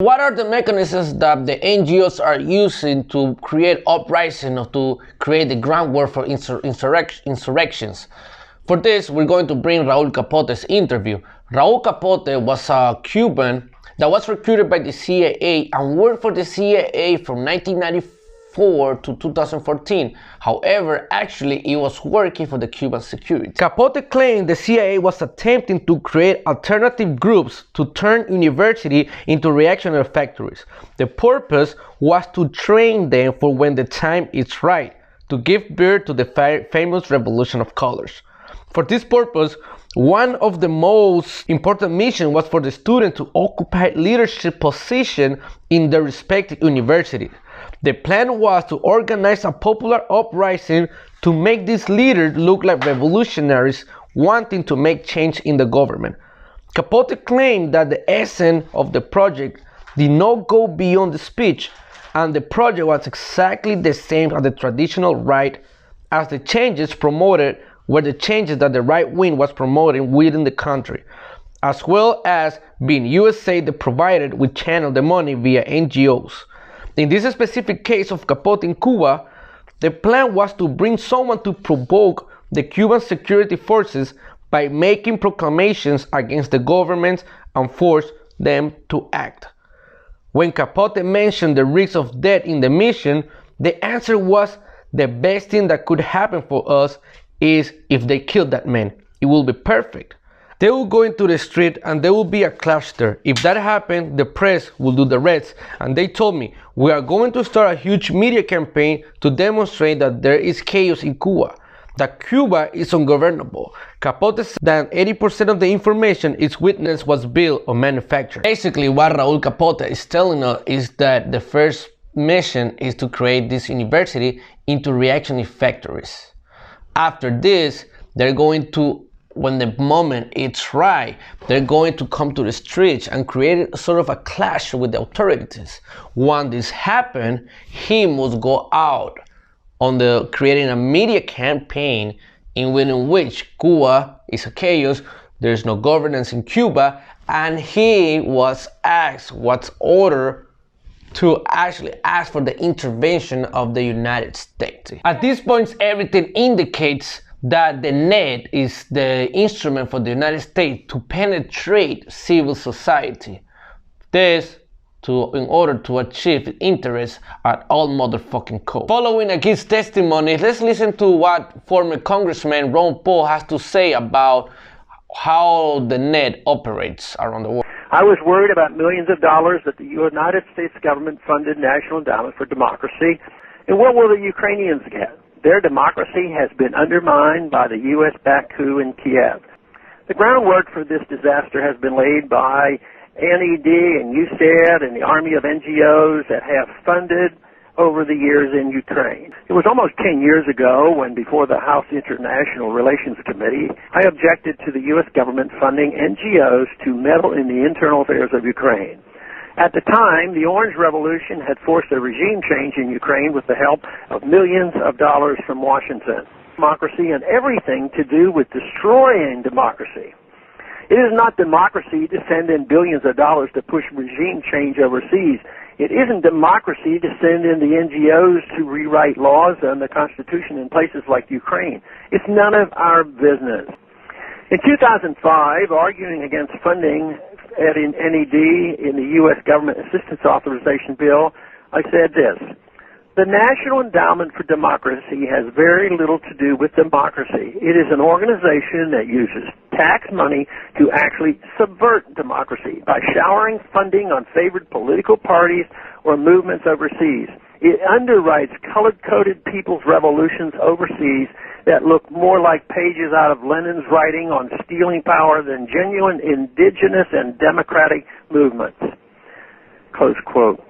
What are the mechanisms that the NGOs are using to create uprising or to create the groundwork for insurrections? For this, we're going to bring Raúl Capote's interview. Raúl Capote was a Cuban that was recruited by the CIA and worked for the CIA from 1994 to 2014. However, actually, he was working for the Cuban security. Capote claimed the CIA was attempting to create alternative groups to turn university into reactionary factories. The purpose was to train them for when the time is right, to give birth to the famous Revolution of Colors. For this purpose, one of the most important missions was for the students to occupy leadership positions in their respective universities. The plan was to organize a popular uprising to make these leaders look like revolutionaries wanting to make change in the government. Capote claimed that the essence of the project did not go beyond the speech, and the project was exactly the same as the traditional right, as the changes promoted were the changes that the right wing was promoting within the country, as well as being USA that provided with channel the money via NGOs. In this specific case of Capote in Cuba, the plan was to bring someone to provoke the Cuban security forces by making proclamations against the government and force them to act. When Capote mentioned the risk of death in the mission, the answer was the best thing that could happen for us is if they kill that man. It will be perfect. They will go into the street and there will be a clash there. If that happens, the press will do the rest. And they told me, we are going to start a huge media campaign to demonstrate that there is chaos in Cuba, that Cuba is ungovernable. Capote said that 80% of the information its witness was built or manufactured. Basically, what Raúl Capote is telling us is that the first mission is to create this university into reactionary factories. After this, they're going to, when the moment it's right, they're going to come to the streets and create sort of a clash with the authorities. When this happens, he must go out on creating a media campaign in which Cuba is a chaos, there's no governance in Cuba, and he was ordered to actually ask for the intervention of the United States. At this point, everything indicates that the net is the instrument for the United States to penetrate civil society. This in order to achieve interests at all motherfucking cost. Following his testimony, let's listen to what former Congressman Ron Paul has to say about how the net operates around the world. I was worried about millions of dollars that the United States government funded National Endowment for Democracy. And what will the Ukrainians get? Their democracy has been undermined by the U.S.-backed coup in Kiev. The groundwork for this disaster has been laid by NED and USAID and the army of NGOs that have funded over the years in Ukraine. It was almost 10 years ago when, before the House International Relations Committee, I objected to the U.S. government funding NGOs to meddle in the internal affairs of Ukraine. At the time, the Orange Revolution had forced a regime change in Ukraine with the help of millions of dollars from Washington. Democracy and everything to do with destroying democracy. It is not democracy to send in billions of dollars to push regime change overseas. It isn't democracy to send in the NGOs to rewrite laws and the Constitution in places like Ukraine. It's none of our business. In 2005, arguing against funding at NED in the U.S. Government Assistance Authorization Bill, I said this: the National Endowment for Democracy has very little to do with democracy. It is an organization that uses tax money to actually subvert democracy by showering funding on favored political parties or movements overseas. It underwrites color-coded people's revolutions overseas that look more like pages out of Lenin's writing on stealing power than genuine indigenous and democratic movements. Close quote.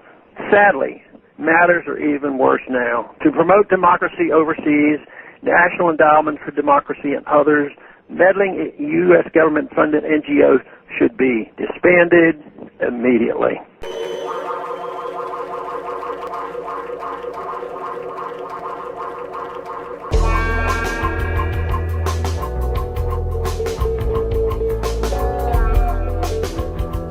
Sadly, matters are even worse now. To promote democracy overseas, National Endowment for Democracy and others meddling U.S. government-funded NGOs should be disbanded immediately.